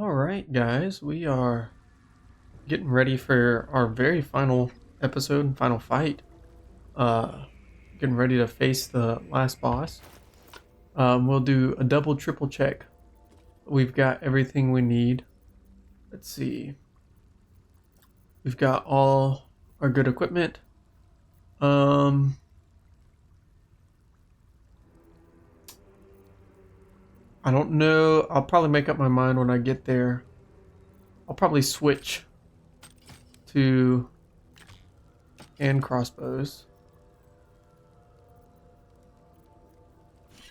Alright guys, we are getting ready for our very final episode, final fight. Getting ready to face the last boss. We'll do a double, triple check. We've got everything we need. Let's see. We've got all our good equipment. I don't know. I'll probably make up my mind when I get there. I'll probably switch to hand crossbows.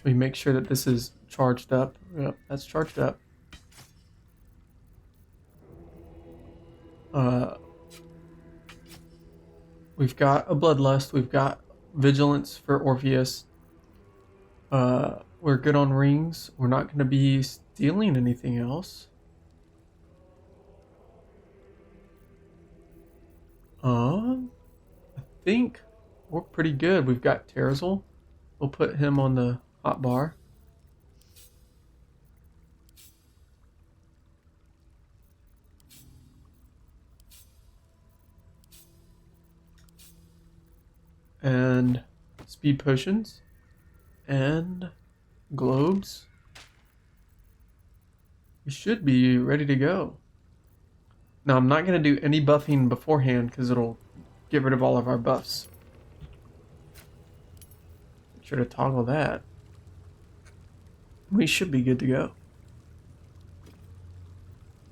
We make sure that this is charged up. Yep, that's charged up. We've got a bloodlust. We've got vigilance for Orpheus. We're good on rings. We're not going to be stealing anything else. I think we're pretty good. We've got Terrazil. We'll put him on the hot bar. And speed potions. And globes. We should be ready to go. Now, I'm not going to do any buffing beforehand because it'll get rid of all of our buffs. Make sure to toggle that. We should be good to go.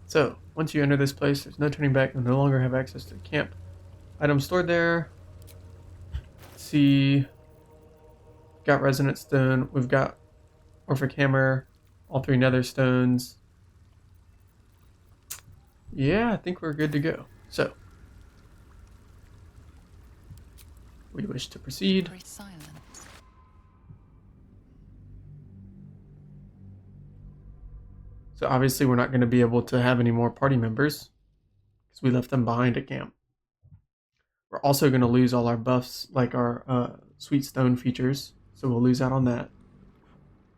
So, once you enter this place, there's no turning back. You'll no longer have access to the camp. Items stored there. Let's see. Got Resonant Stone. We've got Orphic Hammer. All 3 Nether Stones. Yeah, I think we're good to go. So, we wish to proceed. So obviously we're not going to be able to have any more party members because we left them behind at camp. We're also going to lose all our buffs, like our Sweet Stone features, so we'll lose out on that.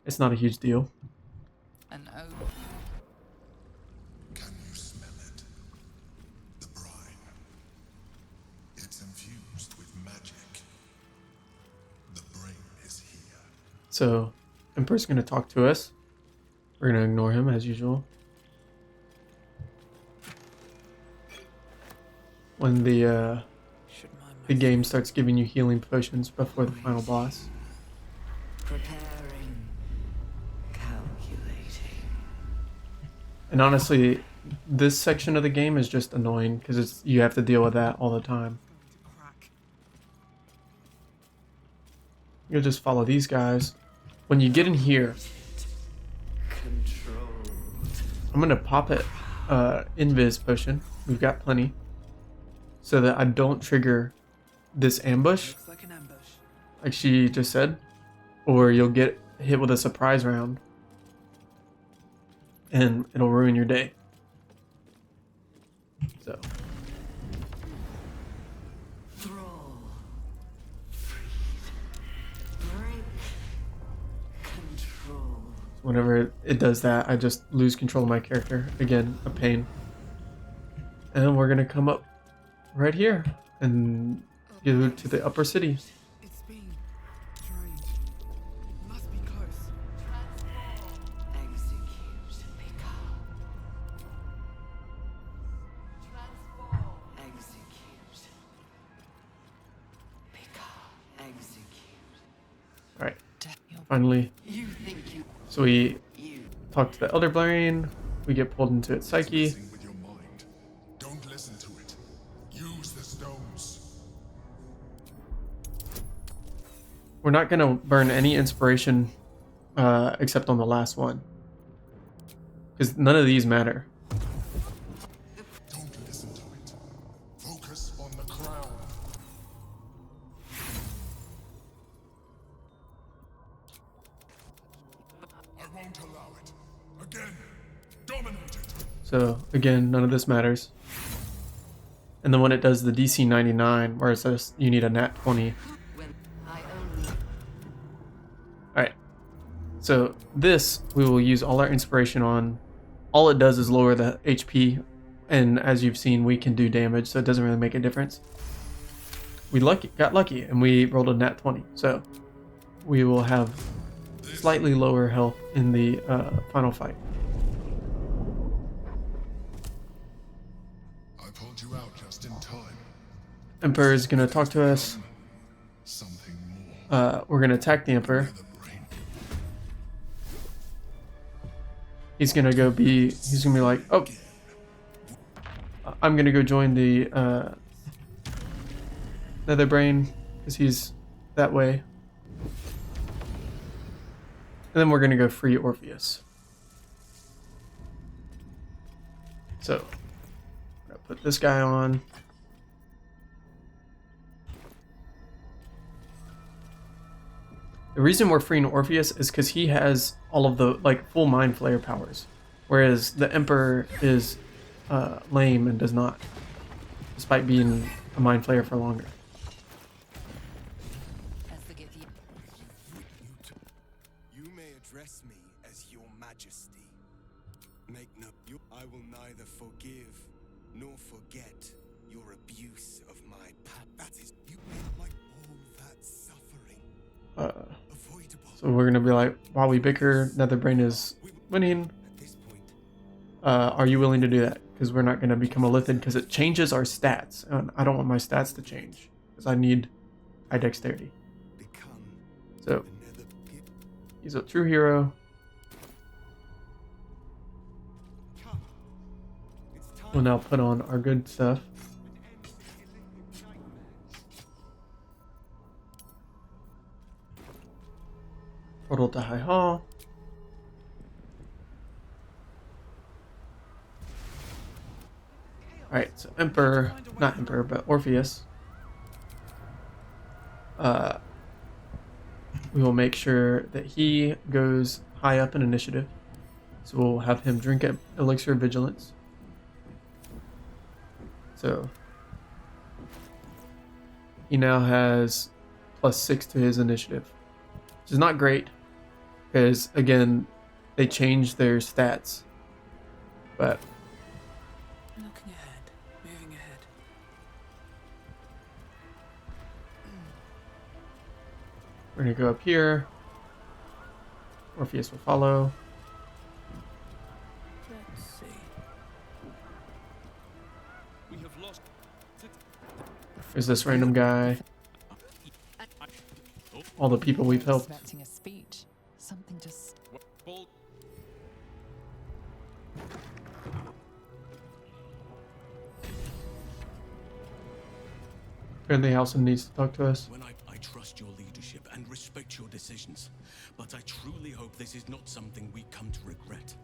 It's not a huge deal. An Can you smell it? The brine. It's infused with magic. The brain is here. So Emperor's going to talk to us. We're going to ignore him as usual. When the game starts giving you healing potions before the final boss. Preparing. Calculating. And honestly, this section of the game is just annoying because you have to deal with that all the time. You'll just follow these guys. When you get in here, I'm going to pop it Invis potion. We've got plenty. So that I don't trigger this ambush. Like she just said. Or you'll get hit with a surprise round. And it'll ruin your day. So. Whenever it does that, I just lose control of my character. Again, a pain. And we're gonna come up right here and go to the upper city. It's being drained. Must be close. Execute. Pick up. Execute. Pick up. Execute. Alright. Finally. You think you So we talk to the Elder Brain. We get pulled into its psyche. With your mind. Don't listen to it. Use the stones. We're not gonna burn any inspiration except on the last one. Because none of these matter. Don't listen to it. Focus on the crown. I won't allow it. Again, dominate it. So again, none of this matters. And then when it does the DC 99, where it says you need a nat 20. when I only Alright. So this we will use all our inspiration on all it does is lower the HP, and as you've seen, we can do damage, so it doesn't really make a difference. We got lucky, and we rolled a nat 20, so we will have slightly lower health in the final fight. I pulled you out just in time. Emperor is going to talk to us. Something more. We're going to attack the Emperor. The brain. He's going to be like, oh, I'm going to go join the Nether Brain, because he's that way. And then we're going to go free Orpheus. So, I'm going to put this guy on. The reason we're freeing Orpheus is because he has all of the full Mind Flayer powers, whereas the Emperor is lame and does not, despite being a Mind Flayer for longer. You may address me as your majesty. Make no, I will neither forgive nor forget your abuse of my power. That is, you made like all that suffering avoidable. So we're gonna be like, while we bicker, Netherbrain is winning. At this point, Are you willing to do that? Because we're not gonna become a Lithid because it changes our stats, and I don't want my stats to change because I need high dexterity. become So another. he's a true hero. Come. It's time. We'll now put on our good stuff. Portal to High Hall. Alright, so Emperor, not Emperor, but Orpheus. We will make sure that he goes high up in initiative. So we'll have him drink Elixir of Vigilance. So he now has +6 to his initiative, which is not great because, again, they changed their stats. But Looking ahead, moving ahead. we're going to go up here. Orpheus will follow. Let's see. We have lost. There's this random guy. All the people we've helped. Expecting a speech. Something just. Ball. Apparently Halson needs to talk to us. When I trust your leadership and respect your decisions, but I truly hope this is not something we come to regret.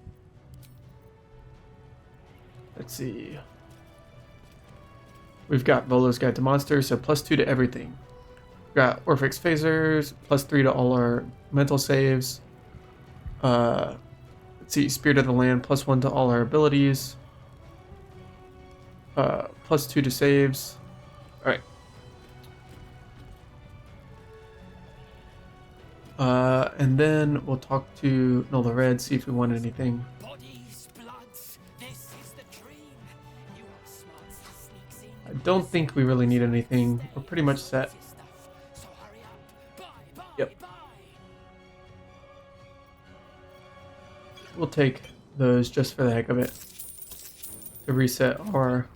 Let's see. We've got Volo's Guide to Monsters, so +2 to everything. We've got Orphix Phasers, +3 to all our mental saves. Let's see, Spirit of the Land, +1 to all our abilities. +2 to saves. Alright. And then we'll talk to Nola Red, see if we want anything. Bodies, bloods. This is the dream. You are smart sneaks in. I don't think we really need anything. We're pretty much set. So hurry up. Bye, bye, Yep. bye. We'll take those just for the heck of it. To reset our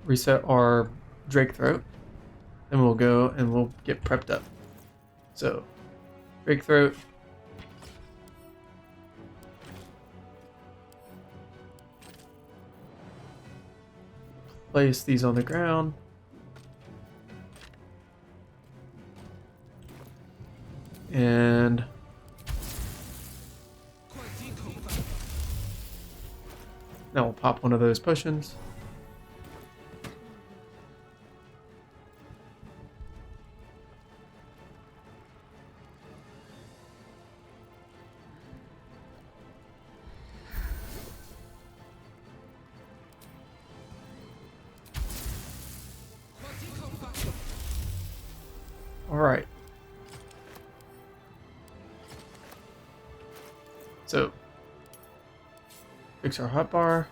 reset our Drake Throat. Then we'll go and we'll get prepped up. So Drake Throat. Place these on the ground. And now we'll pop one of those potions. All right. So, fix our hotbar.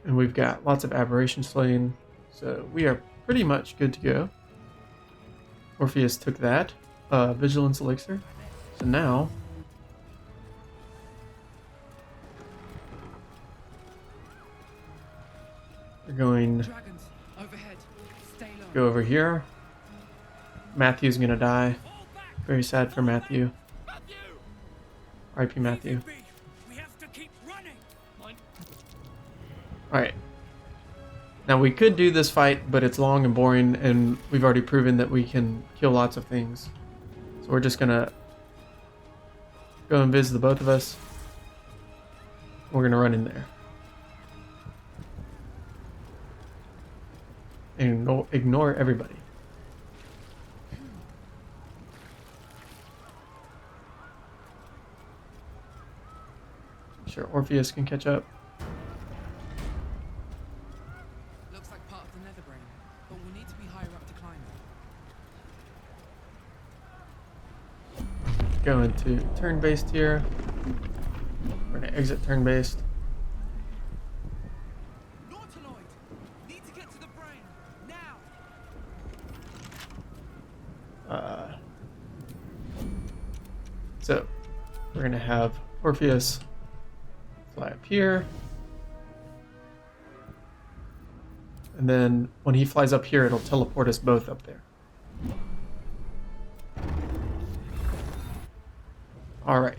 And we've got lots of aberration slaying, so we are pretty much good to go. Orpheus took that vigilance elixir, so now we're going to Dragons, overhead. Stay low. go over here. Matthew's gonna die. Very sad for Matthew. R.I.P. Matthew. We have to keep running. Alright. Now we could do this fight, but it's long and boring, and we've already proven that we can kill lots of things. So we're just gonna go and visit the both of us. We're gonna run in there. And ignore everybody. Sure, Orpheus can catch up. Looks like part of the nether brain, but we'll need to be higher up to climb it. Go into turn-based here. We're gonna exit turn-based. Nautiloid! Need to get to the brain! Now! So we're gonna have Orpheus fly up here, and then when he flies up here, it'll teleport us both up there. All right,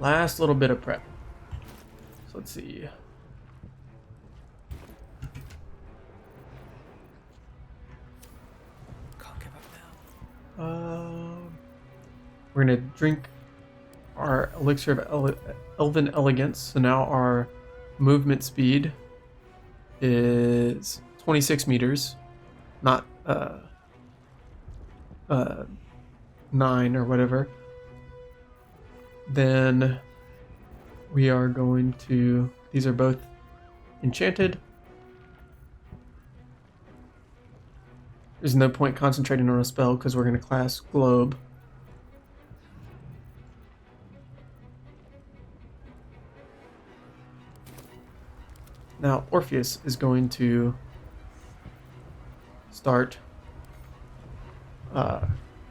last little bit of prep. So let's see. Can't give up now. We're gonna drink our elixir of elven elegance. So now our movement speed is 26 meters, not 9 or whatever. Then we are going to, these are both enchanted. There's no point concentrating on a spell because we're going to class globe. Now Orpheus is going to start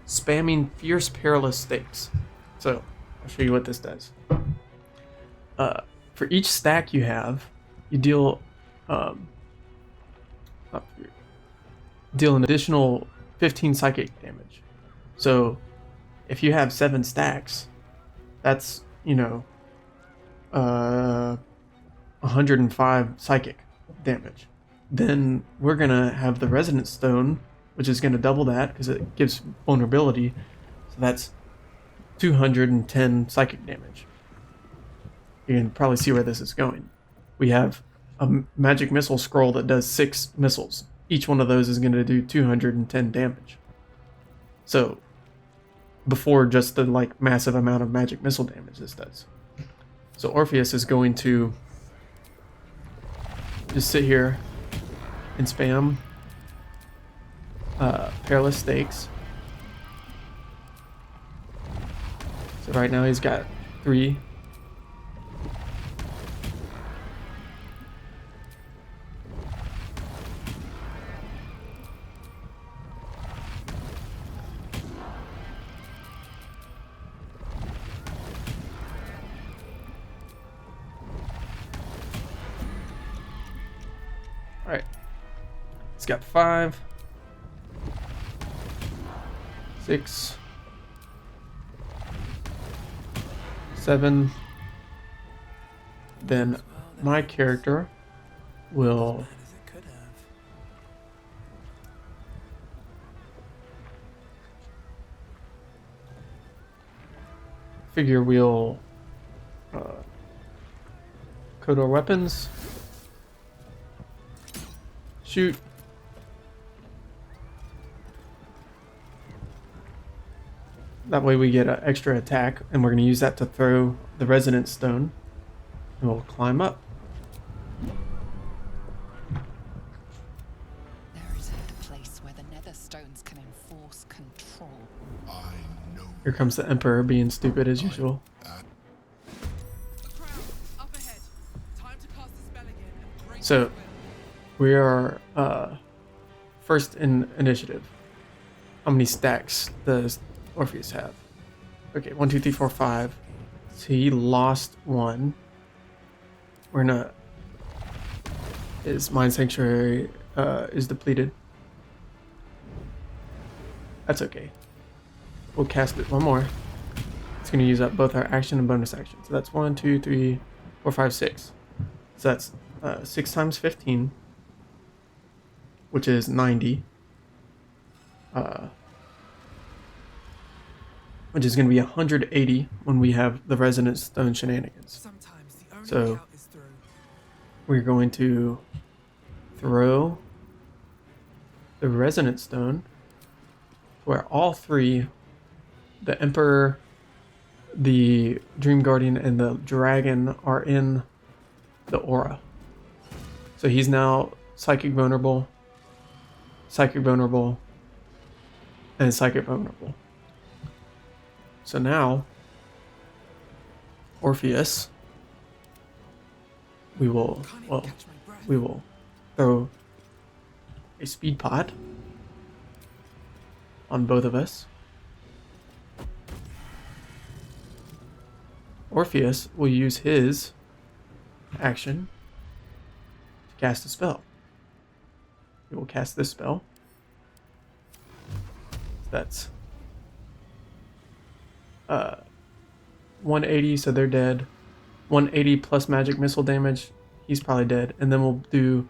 spamming fierce perilous stakes. So I'll show you what this does. For each stack you have, you deal deal an additional 15 psychic damage. So if you have 7 stacks, that's 105 psychic damage. Then we're gonna have the resonance stone, which is gonna double that because it gives vulnerability. So that's 210 psychic damage. You can probably see where this is going. We have a magic missile scroll that does 6 missiles. Each one of those is gonna do 210 damage. So before just the massive amount of magic missile damage this does. So Orpheus is going to just sit here and spam perilous stakes. So right now he's got 3. Alright. It's got 5, 6, 7. Then my character will As it could have. figure we'll code our weapons. Shoot. That way we get an extra attack, and we're going to use that to throw the resonance stone, and we'll climb up. There is a place where the nether stones can enforce control. I know. Here comes the Emperor being stupid as usual. A crown, up ahead. Time to cast the spell again and break So the spell. we are first in initiative. How many stacks does Orpheus have? Okay, 1, 2, 3, 4, 5. So he lost one. We're not. His Mind Sanctuary is depleted. That's okay. We'll cast it one more. It's going to use up both our action and bonus action. So that's 1, 2, 3, 4, 5, 6. So that's 6 times 15, which is 90. Which is going to be 180 when we have the Resonance Stone shenanigans. Sometimes the only So- way out is through. We're going to throw the Resonance Stone where all three, the Emperor, the Dream Guardian, and the Dragon, are in the aura. So he's now Psychic Vulnerable, and Psychic Vulnerable. So now, Orpheus, we will throw a speed pot on both of us. Orpheus will use his action to cast a spell. He will cast this spell. That's 180, so they're dead. 180 plus magic missile damage. He's probably dead. And then we'll do,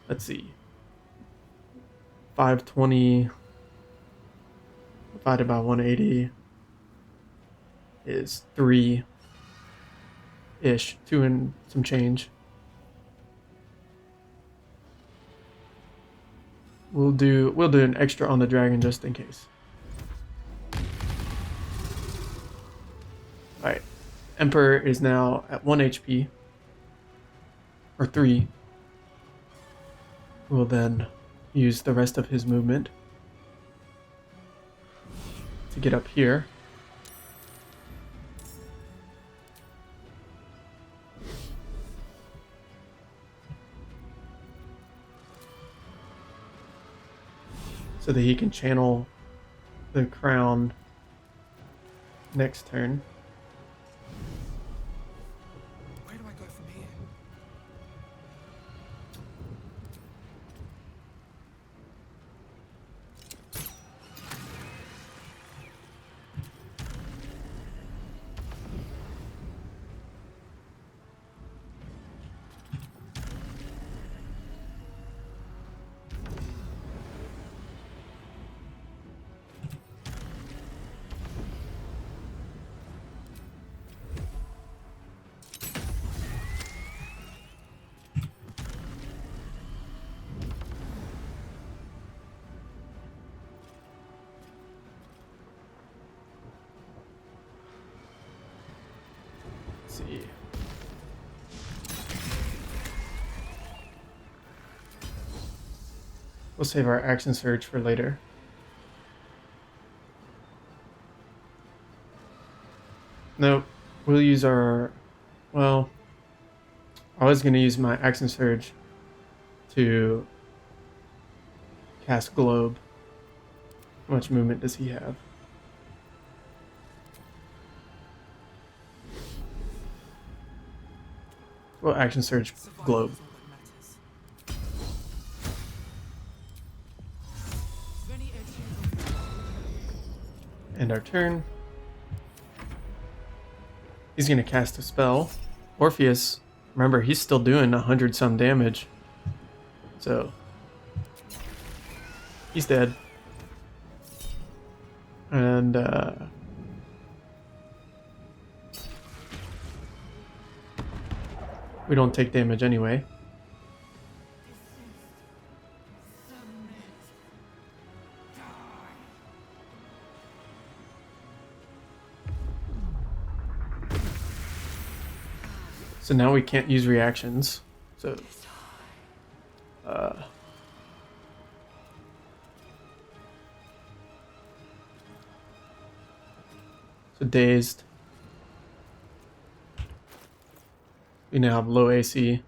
let's see, 520 divided by 180 is 3-ish, 2 and some change. We'll do an extra on the dragon just in case. Alright. Emperor is now at 1 HP. Or 3. We'll then use the rest of his movement to get up here. So that he can channel the crown next turn. Where do I go from here? Let's see. We'll save our action surge for later. Nope. We'll use our... Well, I was going to use my action surge to cast Globe. How much movement does he have? Well, action surge Survival Globe. is all that matters. Is there any edge here? End our turn. He's going to cast a spell. Orpheus, remember, he's still doing 100 some damage. So, he's dead. And, we don't take damage anyway. So now we can't use reactions. So so dazed. We now have low AC.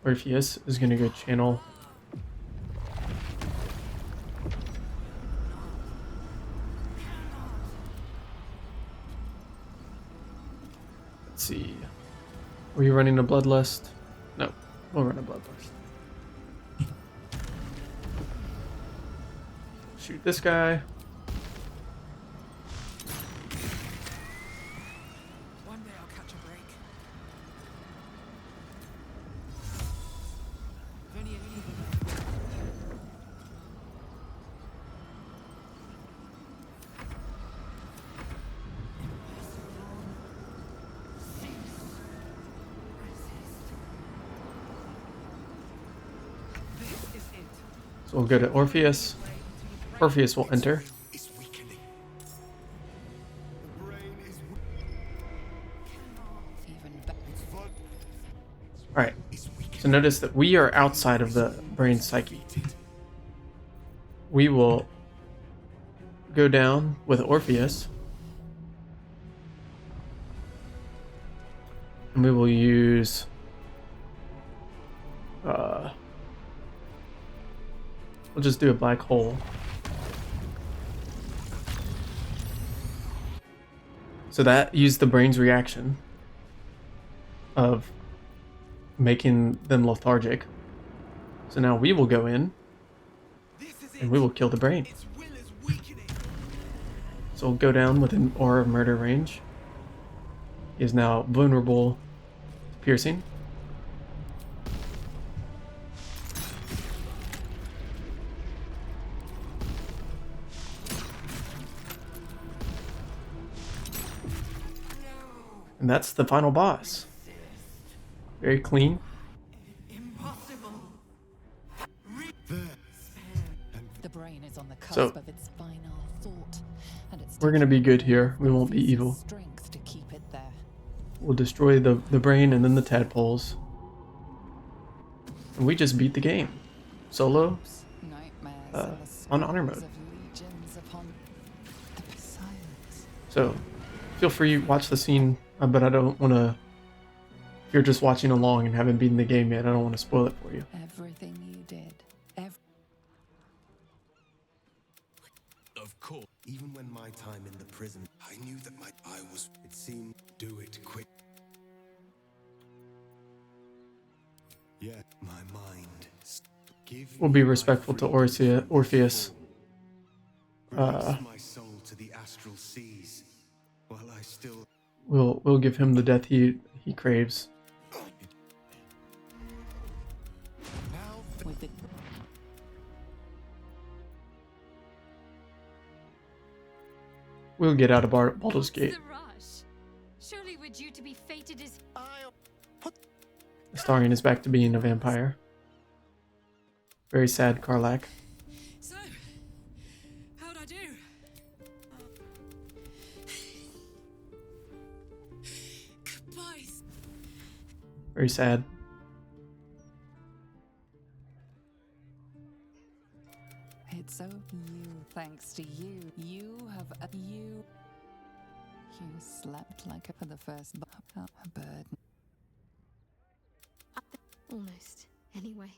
Orpheus is gonna go channel. Let's see. Were you running a bloodlust? No, we'll run a bloodlust. Shoot this guy. One day I'll catch a break. If only an even. This is it. So we'll go to Orpheus. Orpheus will enter. It's weakening. The brain is Even better. Alright, so notice that we are outside of the brain psyche. We will go down with Orpheus. And we will use we'll just do a black hole. So that used the brain's reaction of making them lethargic. So now we will go in This is it. and we will kill the brain. Its will is weakening. So we'll go down with an aura of murder range. He is now vulnerable to piercing. And that's the final boss. Very clean. The brain is on the cusp So- of its final thought, and it's We're gonna be good here. We won't be evil. strength to keep it there. We'll destroy the brain and then the tadpoles. And we just beat the game. Solo. Nightmares on honor mode. of legions upon the silence. So feel free, watch the scene, but I don't want to, if you're just watching along and haven't beaten the game yet, I don't want to spoil it for you. Everything you did, Of course. even when my time in the prison, I knew that I was. It seemed do it quick. Yeah, my mind. Give We'll be me my respectful to freedom. Orpheus. Release my soul to the astral seas, while I still. We'll give him the death he craves. Now with it. We'll get out of Baldur's Gate. The rush. Surely we're due to be fated as Astarion is back to being a vampire. Very sad, Karlak. So, how'd I do? Goodbye. Very sad. It's over you, thanks to you. You have you. You slept like for the first a bird. almost. Anyway.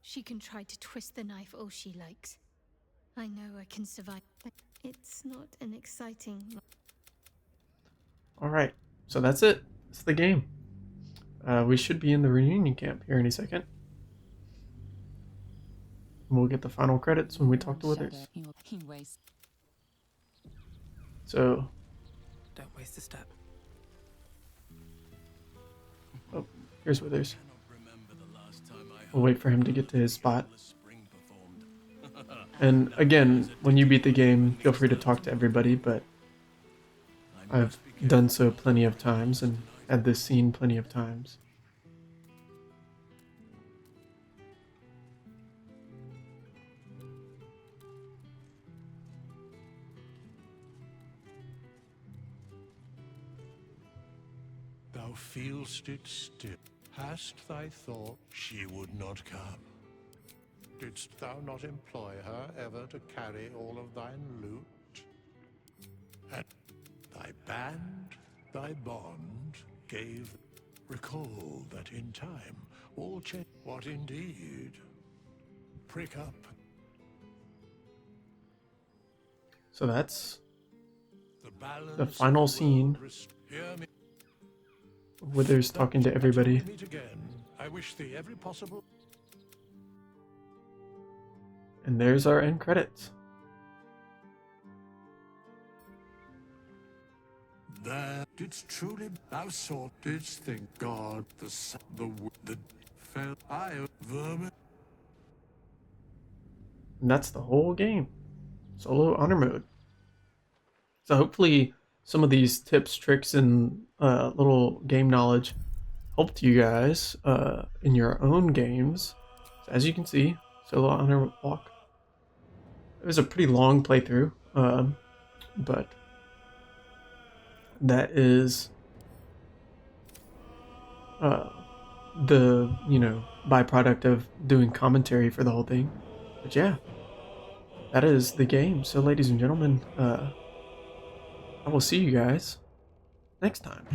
She can try to twist the knife all she likes. I know I can survive. It's not an exciting. Alright, so that's it. That's the game. We should be in the reunion camp here any second. And we'll get the final credits when we talk to Withers. He wastes. So, Don't waste a step. oh, here's Withers. Remember the last time I We'll wait for him to get to his spot. heard the spring performed. And again, when you beat the game, feel free to talk to everybody, but I've done so plenty of times and had this scene plenty of times. Thou feelst it still. Hast thy thought she would not come? Didst thou not employ her ever to carry all of thine loot? And thy band, thy bond, gave. Recall that in time all change. What indeed? Prick up. So that's The balance the final of the scene. world Hear me. Withers talking to everybody. Until we meet again, I wish thee every possible. And there's our end credits. There didst truly thou sought, didst think God, the fell eye of vermin. And that's the whole game. Solo honor mode. So hopefully some of these tips, tricks, and little game knowledge helped you guys in your own games. So as you can see, Solo honor walk. It was a pretty long playthrough, but that is the byproduct of doing commentary for the whole thing. But yeah, that is the game. So ladies and gentlemen, I will see you guys next time.